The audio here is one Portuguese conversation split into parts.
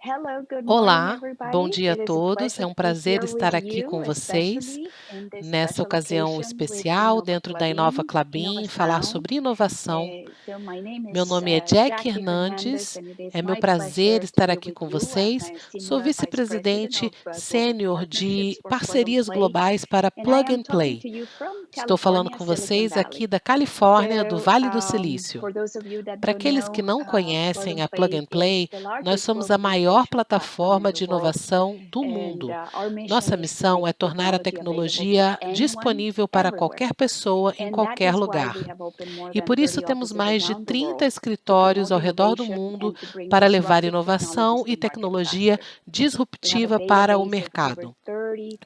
Hello, good morning, Olá, bom everybody. dia a It is a todos. pleasure É to um be prazer here with estar aqui you, com vocês especially in this nessa special ocasião occasion with especial Innova dentro da Inova Klabin, Klabin, falar Inovação. sobre inovação. So my name Meu is nome é Jack Jackie Hernandez, Hernandes, and it is é meu my prazer pleasure to estar be aqui with com you as vocês. a Sou Senior Vice President vice-presidente of Global sênior Partnerships de for Plug and parcerias Play, globais para and I Plug am and talking Play. to you from Estou falando California, com Silicon vocês aqui Valley. da Califórnia, do So, Vale do Silício. for those of you that Para don't aqueles que know, não Plug conhecem and a Plug Play and is Play, the nós largest somos a global maior innovation platform in plataforma the de world. inovação do And mundo. our mission Nossa is to missão make é tornar a technology available to tecnologia anyone, disponível para everywhere. qualquer pessoa, em And that qualquer is why we lugar. have opened more E than por isso 30 temos offices mais de around the 30 world to escritórios ao promote redor do innovation mundo and to bring para levar disruptive inovação technologies e to market tecnologia faster. We have a disruptiva para o database of over mercado.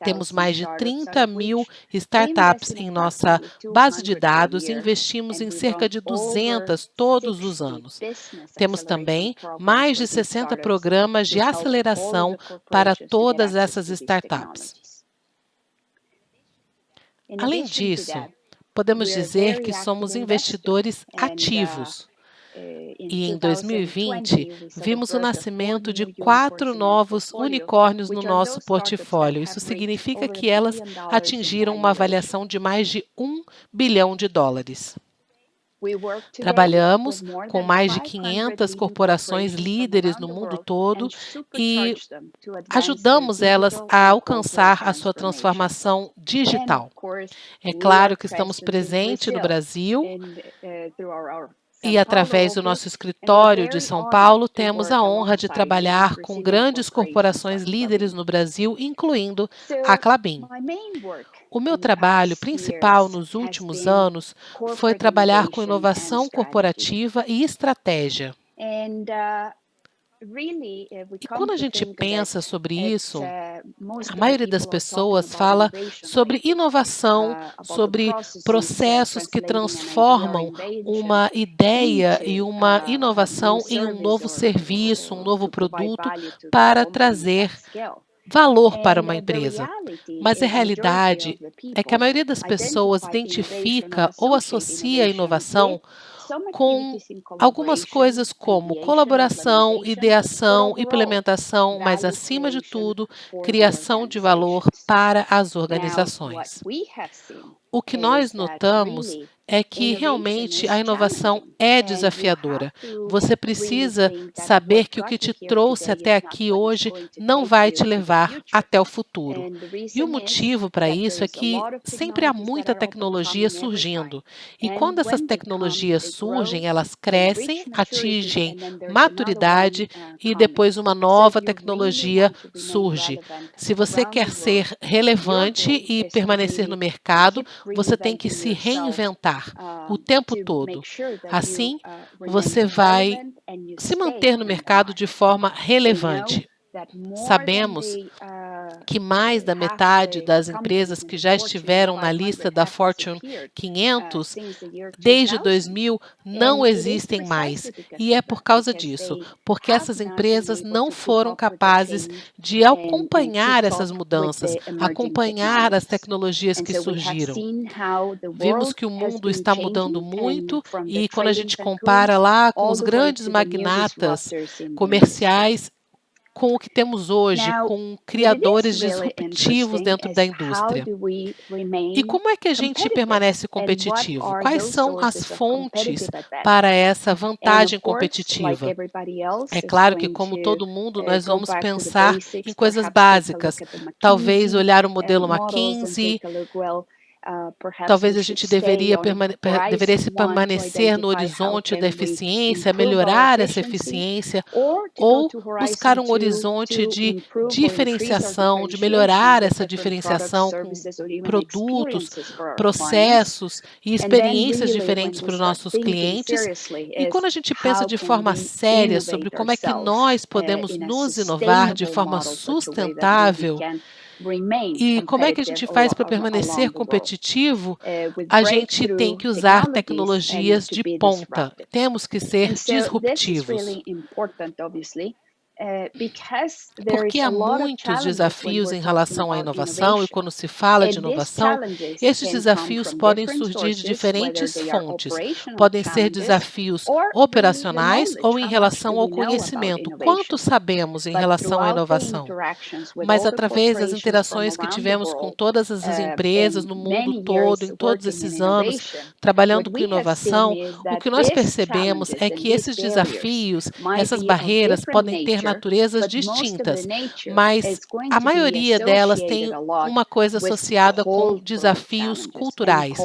Temos 30,000 mais de startups, out 30 of mil which we invest startups in em nossa approximately base de 200 per dados e year, investimos and em we cerca run de over 200 todos os 60 anos. business Temos acceleration também programs mais for de these 60 startups programas de to help all of aceleração the para corporations to get todas access essas to these startups. technologies. In Além addition to disso, that, podemos we are dizer very que active somos investor, investidores and ativos. in E em 2020, 2020 we saw the vimos o birth of 4 nascimento de new 4 unicorns in our novos portfolio, unicórnios no which are nosso those startups that portfólio. Isso have reached significa over que $1 elas billion in atingiram uma valuation. avaliação de mais de US$ 1 bilhão. We work today with Trabalhamos more com than mais de 500 500 leading corporações corporations from líderes around no the mundo world todo and e supercharge them to advance their ajudamos elas digital a and cultural alcançar a sua transformation. transformação And digital. of course, É we are claro que estamos present in presentes no Brazil Brasil and through our e, São Paulo através do nosso office, and we're escritório de very São honored Paulo, to temos a work honra de alongside young trabalhar com Brazilian grandes corporations corporações like líderes Klabin. no Brasil, incluindo a So, Klabin. my main work O meu in the trabalho past principal years nos has últimos been anos foi corporate trabalhar com innovation and inovação strategy. corporativa e estratégia. And really, we E come quando a to gente think that pensa sobre it's isso, most a of the maioria das people are talking pessoas about fala innovation sobre lately, inovação, about the sobre processes processos que translating an idea or transformam invention uma ideia e into uma a new inovação em um service novo serviço, um novo to provide produto value to para companies at trazer scale. valor para And uma the empresa. reality Mas a is the majority realidade of the é que a people maioria das pessoas identify innovation or identifica ou associate associa a innovation with inovação some com activities in algumas collaboration, coisas como ideation, colaboração, implementation, but ideação, overall, implementação, mas value acima de creation tudo, for the criação de valor organizations. para as Now, what organizações. we have seen O que nós is that notamos really é que innovation realmente is a inovação challenging, é and you have desafiadora. to Você really precisa think that saber what que o que got you te here trouxe today até is not aqui what is hoje going to não take vai you te to the levar future. até o futuro. And the E o reason is motivo para that isso é there's a que lot of sempre há technologies that muita are up and tecnologia coming every time. surgindo. E And quando essas when they come, tecnologias they surgem, grow, elas they crescem, reach maturity, atingem and then there's another one maturidade e coming. depois uma So if nova you really tecnologia want to remain surge. relevant Se você around the quer world, ser your relevante goal e is to permanecer no really mercado, keep você tem que reinventing se yourself reinventar o tempo to make todo. sure that you Assim, remain você vai relevant and you se stay manter no in the mercado de market. forma We know relevante. that more than Sabemos the que mais da half metade the das companies empresas in que the já Fortune estiveram na lista 500 da have Fortune disappeared 500 since the year desde 2000. 2000 And não it is existem mais. precisely because E of é por that, causa because disso, they porque have essas not been empresas able não to keep foram up with the capazes change de and acompanhar keep essas up with mudanças, the emerging acompanhar as technologies. tecnologias And que so we have surgiram. seen how the Vimos world que o has mundo been está mudando changing, and muito from the e quando a trading gente compara tycoons lá com all os the way grandes to the new magnatas disruptors in the industry. comerciais, com o que temos hoje, Now, com what it is criadores really disruptivos interesting dentro da is how indústria. do we E remain como é que a gente competitive, permanece and what competitivo? are Quais those são as sources of fontes competitive para advantage? essa And vantagem of course, like competitiva? everybody É else, is claro que, going como to todo mundo, nós go vamos back to the pensar em basics, coisas perhaps take a look básicas. at the Talvez McKinsey olhar o modelo models and McKinsey, take a look, well, perhaps we talvez a should gente stay deveria on a price deveria se one to permanecer no identify how horizonte da can we eficiência, improve our melhorar essa efficiency, eficiência, or to go ou to buscar horizon um two horizonte to de improve or increase our diferenciação, de differentiation melhorar with essa different products, diferenciação com services, or even produtos, experiences for our clients. processos e And then experiências really when diferentes we para os start nossos thinking clientes. seriously E is quando a gente pensa how de can forma we séria sobre innovate como é que ourselves nós podemos in a nos inovar de sustainable forma model, such a way that really sustentável can remain e como é que a competitive gente faz para permanecer along the world competitivo, with a gente tem breakthrough que usar technologies and tecnologias to de be ponta. disruptive. Temos que ser And so this is disruptivos. really important, obviously, Porque há muitos desafios em relação à inovação, e quando se fala de inovação, estes desafios podem surgir de diferentes fontes. Podem ser desafios operacionais ou em relação ao conhecimento. Quanto sabemos em relação à inovação? Mas através das interações que tivemos com todas as empresas no mundo todo, em todos esses anos, trabalhando com inovação, o que nós percebemos é que esses desafios, essas barreiras podem ter naturezas distintas, mas a maioria delas tem uma coisa associada com desafios culturais,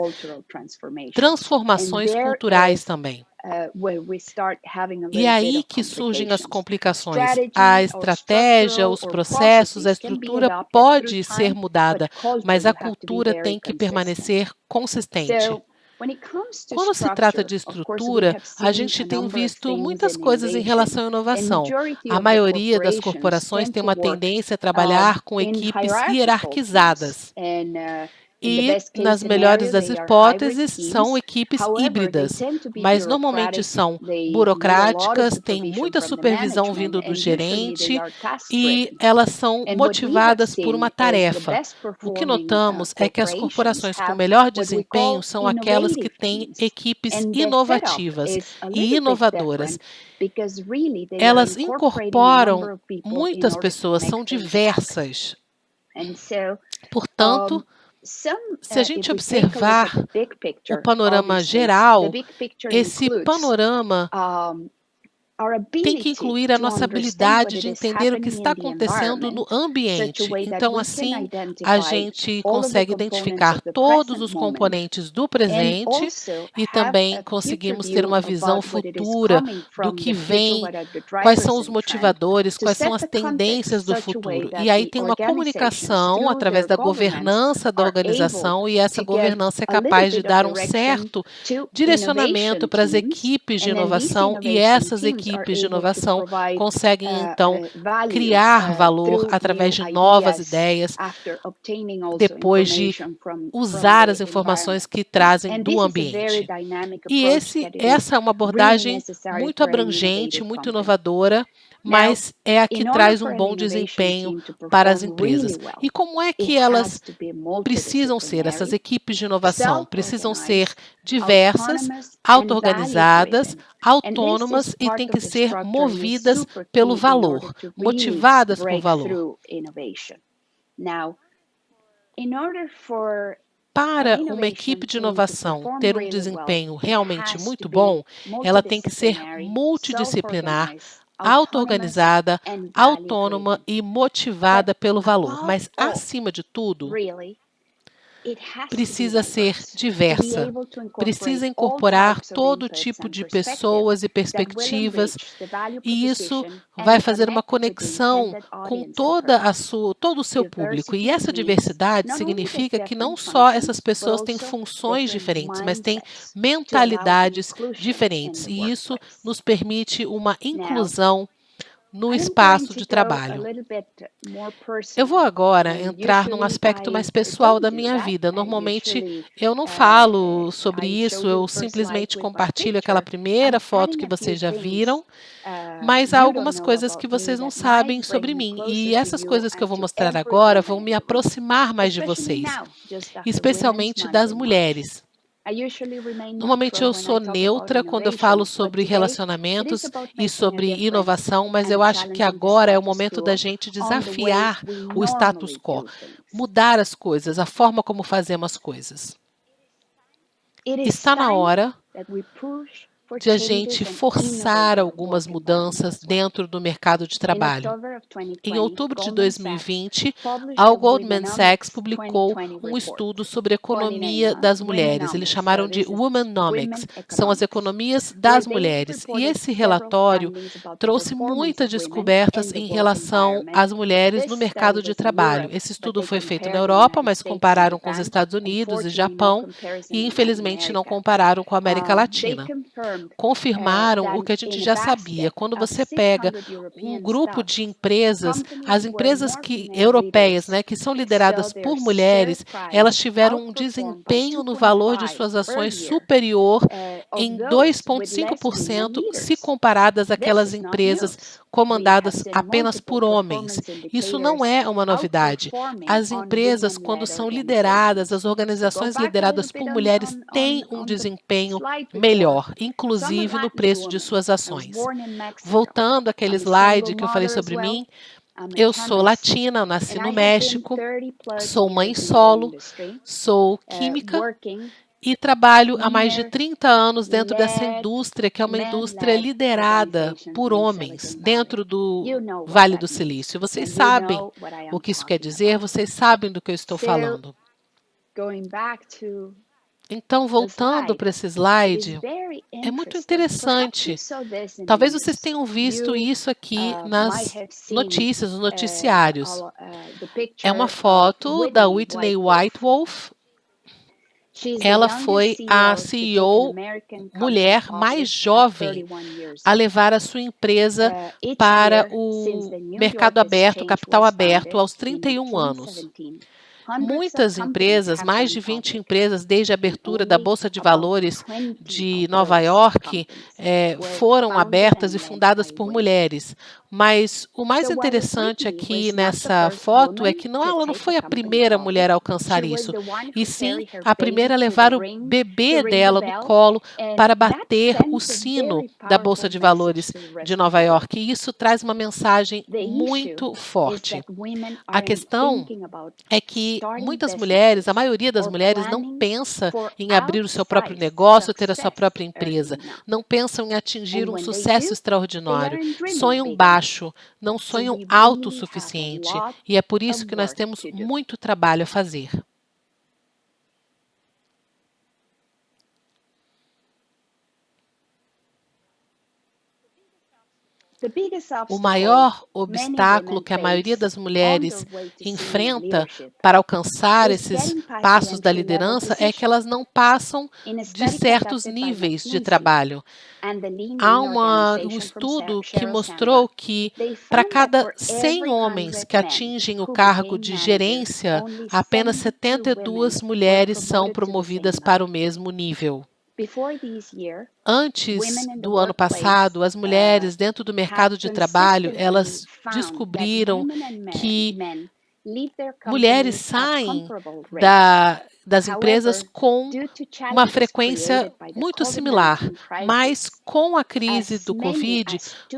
transformações culturais também. E é aí que surgem as complicações. A estratégia, os processos, a estrutura pode ser mudada, mas a cultura tem que permanecer consistente. Quando se trata de estrutura, a gente tem visto muitas coisas em relação à inovação. A maioria das corporações tem uma tendência a trabalhar com equipes hierarquizadas. E, nas melhores das hipóteses, são equipes híbridas, mas normalmente são burocráticas, têm muita supervisão vindo do gerente e elas são motivadas por uma tarefa. O que notamos é que as corporações com melhor desempenho são aquelas que têm equipes inovativas e inovadoras. Elas incorporam muitas pessoas, são diversas. Portanto, se a gente observar o panorama geral, esse panorama tem que incluir a nossa habilidade de entender o que está acontecendo no ambiente. Então, assim, a gente consegue identificar todos os componentes do presente e também conseguimos ter uma visão futura do que vem, quais são os motivadores, quais são as tendências do futuro. E aí tem uma comunicação através da governança da organização e essa governança é capaz de dar um certo direcionamento para as equipes de inovação e essas equipes de inovação conseguem, então, criar valor através de novas ideias, depois de usar as informações que trazem do ambiente. E essa é uma abordagem muito abrangente, muito inovadora, mas é a que traz um bom desempenho para as empresas. E como é que elas precisam ser, essas equipes de inovação? Precisam ser diversas, auto-organizadas, autônomas e têm que ser movidas pelo valor, motivadas por valor. Para uma equipe de inovação ter um desempenho realmente muito bom, ela tem que ser multidisciplinar, auto-organizada, autônoma e motivada pelo valor. Mas, acima de tudo, precisa ser diversa, precisa incorporar todo tipo de pessoas e perspectivas, e isso vai fazer uma conexão com todo o seu público. E essa diversidade significa que não só essas pessoas têm funções diferentes, mas têm mentalidades diferentes, e isso nos permite uma inclusão no espaço de trabalho. Eu vou agora entrar num aspecto mais pessoal da minha vida. Normalmente, eu não falo sobre isso, eu simplesmente compartilho aquela primeira foto que vocês já viram, mas há algumas coisas que vocês não sabem sobre mim. E essas coisas que eu vou mostrar agora vão me aproximar mais de vocês, especialmente das mulheres. Normalmente eu sou neutra quando eu falo sobre relacionamentos e sobre inovação, mas eu acho que agora é o momento da gente desafiar o status quo, mudar as coisas, a forma como fazemos as coisas. Está na hora de a gente forçar algumas mudanças dentro do mercado de trabalho. Em outubro de 2020, a Goldman Sachs publicou um estudo sobre a economia das mulheres. Eles chamaram de Womenomics, são as economias das mulheres. E esse relatório trouxe muitas descobertas em relação às mulheres no mercado de trabalho. Esse estudo foi feito na Europa, mas compararam com os Estados Unidos e Japão, e infelizmente não compararam com a América Latina. confirmaram o que a gente já sabia. Quando você pega um grupo de empresas, as empresas europeias, né, que são lideradas por mulheres, elas tiveram um desempenho no valor de suas ações superior em 2,5% se comparadas àquelas empresas comandadas apenas por homens. Isso não é uma novidade. As empresas, quando são lideradas, as organizações lideradas por mulheres têm um desempenho melhor, inclusive no preço de suas ações. Voltando àquele slide que eu falei sobre mim, eu sou latina, nasci no México, sou mãe solo, sou química e trabalho há mais de 30 anos dentro dessa indústria, que é uma indústria liderada por homens, dentro do Vale do Silício. Vocês sabem o que isso quer dizer, vocês sabem do que eu estou falando. Então, voltando para esse slide, é muito interessante. Talvez vocês tenham visto isso aqui nas notícias, nos noticiários. É uma foto da Whitney Whitewolf. Ela foi a CEO mulher mais jovem a levar a sua empresa para o mercado aberto, capital aberto, aos 31 anos. Muitas empresas, mais de 20 empresas, desde a abertura da Bolsa de Valores de Nova York, foram abertas e fundadas por mulheres. Mas o mais interessante aqui nessa foto é que ela não foi a primeira mulher a alcançar isso, e sim a primeira a levar o bebê dela no colo para bater o sino da Bolsa de Valores de Nova York. E isso traz uma mensagem muito forte. A questão é que muitas mulheres, a maioria das mulheres, não pensa em abrir o seu próprio negócio, ter a sua própria empresa. Não pensam em atingir um sucesso extraordinário. Sonham baixo, não sonham alto o suficiente. E é por isso que nós temos muito trabalho a fazer. O maior obstáculo que a maioria das mulheres enfrenta para alcançar esses passos da liderança é que elas não passam de certos níveis de trabalho. Há um estudo que mostrou que para cada 100 homens que atingem o cargo de gerência, apenas 72 mulheres são promovidas para o mesmo nível. Antes do ano passado, as mulheres dentro do mercado de trabalho, elas descobriram que mulheres saem das empresas com uma frequência muito similar, mas com a crise do Covid,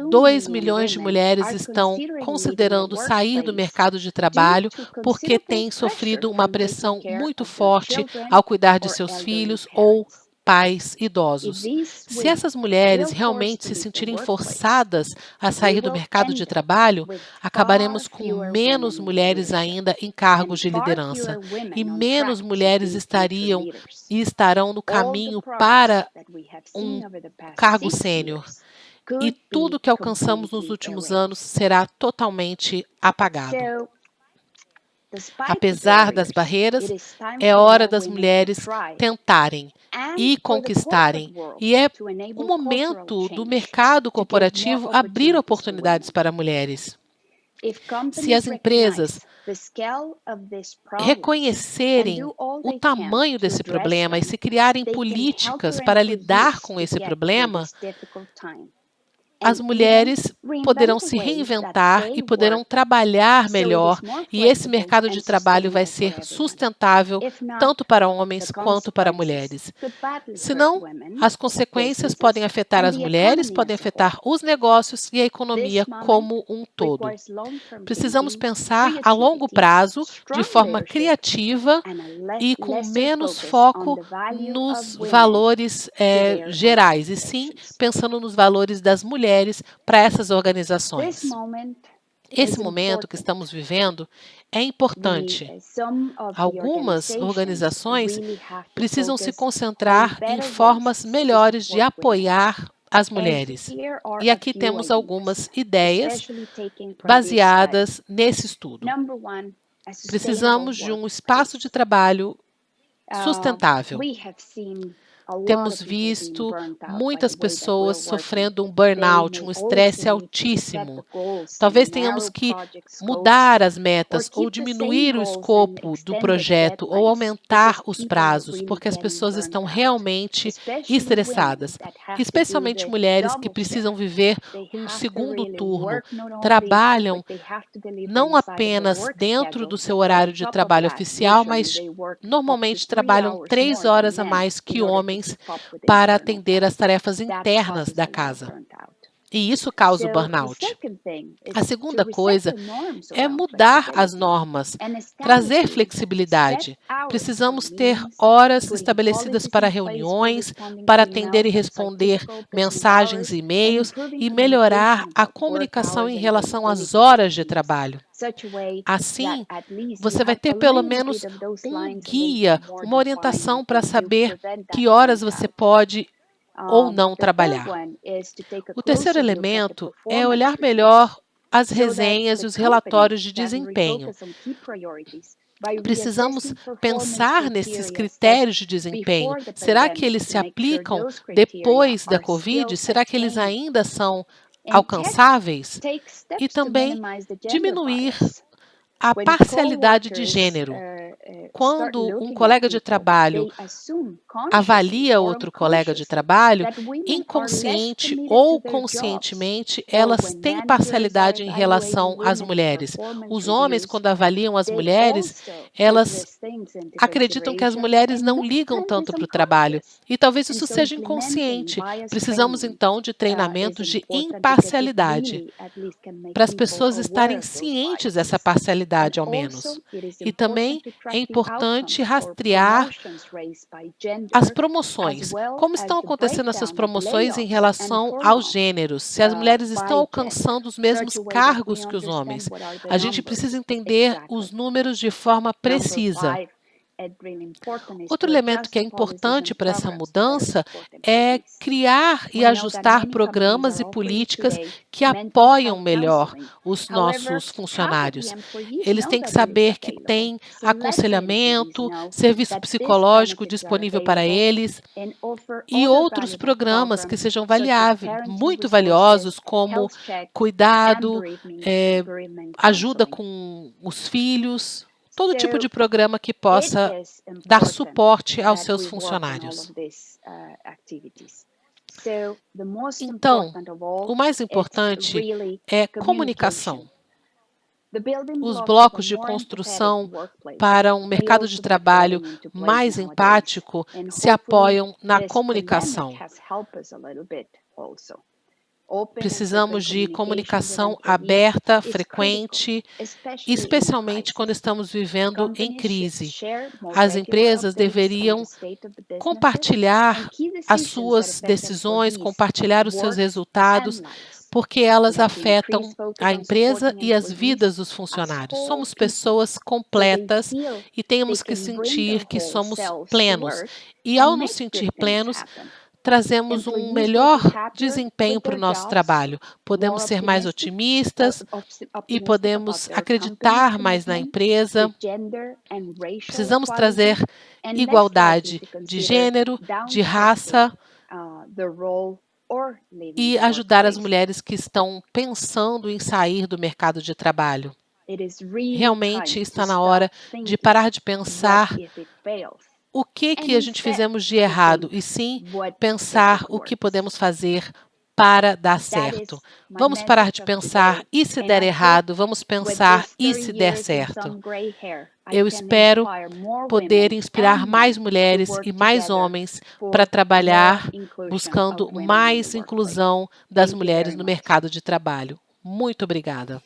2 milhões de mulheres estão considerando sair do mercado de trabalho porque têm sofrido uma pressão muito forte ao cuidar de seus filhos ou pais idosos. Se essas mulheres realmente se sentirem forçadas a sair do mercado de trabalho, acabaremos com menos mulheres ainda em cargos de liderança e menos mulheres estarão no caminho para um cargo sênior. E tudo que alcançamos nos últimos anos será totalmente apagado. Apesar das barreiras, é hora das mulheres tentarem e conquistarem. E é o momento do mercado corporativo abrir oportunidades para mulheres. Se as empresas reconhecerem o tamanho desse problema e se criarem políticas para lidar com esse problema, as mulheres poderão se reinventar e poderão trabalhar melhor, e esse mercado de trabalho vai ser sustentável tanto para homens quanto para mulheres. Senão, as consequências podem afetar as mulheres, podem afetar os negócios e a economia como um todo. Precisamos pensar a longo prazo, de forma criativa e com menos foco nos valores gerais, e sim pensando nos valores das mulheres para essas organizações. Esse momento que estamos vivendo é importante. Algumas organizações precisam se concentrar em formas melhores de apoiar as mulheres. E aqui temos algumas ideias baseadas nesse estudo. Precisamos de um espaço de trabalho sustentável. temos visto muitas pessoas sofrendo um burnout, um estresse altíssimo. Talvez tenhamos que mudar as metas ou diminuir o escopo do projeto ou aumentar os prazos, porque as pessoas estão realmente estressadas, especialmente mulheres que precisam viver um segundo turno, trabalham não apenas dentro do seu horário de trabalho oficial, mas normalmente trabalham 3 horas a mais que homens para atender as tarefas internas da casa. E isso causa o burnout. A segunda coisa é mudar as normas, trazer flexibilidade. Precisamos ter horas estabelecidas para reuniões, para atender e responder mensagens e e-mails e melhorar a comunicação em relação às horas de trabalho. Assim, você vai ter pelo menos um guia, uma orientação para saber que horas você pode ou não trabalhar. O terceiro elemento é olhar melhor as resenhas e os relatórios de desempenho. Precisamos pensar nesses critérios de desempenho. Será que eles se aplicam depois da Covid? Será que eles ainda são alcançáveis? E também diminuir a parcialidade de gênero. Quando um colega de trabalho avalia outro colega de trabalho, inconsciente ou conscientemente, elas têm parcialidade em relação às mulheres. Os homens, quando avaliam as mulheres, elas acreditam que as mulheres não ligam tanto para o trabalho. E talvez isso seja inconsciente. Precisamos, então, de treinamentos de imparcialidade, para as pessoas estarem cientes dessa parcialidade, ao menos. E também é importante rastrear as promoções. Como estão acontecendo essas promoções em relação aos gêneros? Se as mulheres estão alcançando os mesmos cargos que os homens. A gente precisa entender os números de forma precisa. Outro elemento que é importante para essa mudança é criar e ajustar programas e políticas que apoiam melhor os nossos funcionários. Eles têm que saber que tem aconselhamento, serviço psicológico disponível para eles e outros programas que sejam muito valiosos, como cuidado, ajuda com os filhos. Todo tipo de programa que possa dar suporte aos seus funcionários. Então, o mais importante é comunicação. Os blocos de construção para um mercado de trabalho mais empático se apoiam na comunicação. Precisamos de comunicação aberta, frequente, especialmente quando estamos vivendo em crise. As empresas deveriam compartilhar as suas decisões, compartilhar os seus resultados, porque elas afetam a empresa e as vidas dos funcionários. Somos pessoas completas e temos que sentir que somos plenos. E ao nos sentir plenos, trazemos um melhor desempenho para o nosso trabalho. Podemos ser mais otimistas e podemos acreditar mais na empresa. Precisamos trazer igualdade de gênero, de raça e ajudar as mulheres que estão pensando em sair do mercado de trabalho. Realmente está na hora de parar de pensar o que a gente fizemos de errado, e sim pensar o que podemos fazer para dar certo. Vamos parar de pensar, e se der errado? Vamos pensar, e se der certo? Eu espero poder inspirar mais mulheres e mais homens para trabalhar buscando mais inclusão das mulheres no mercado de trabalho. Muito obrigada.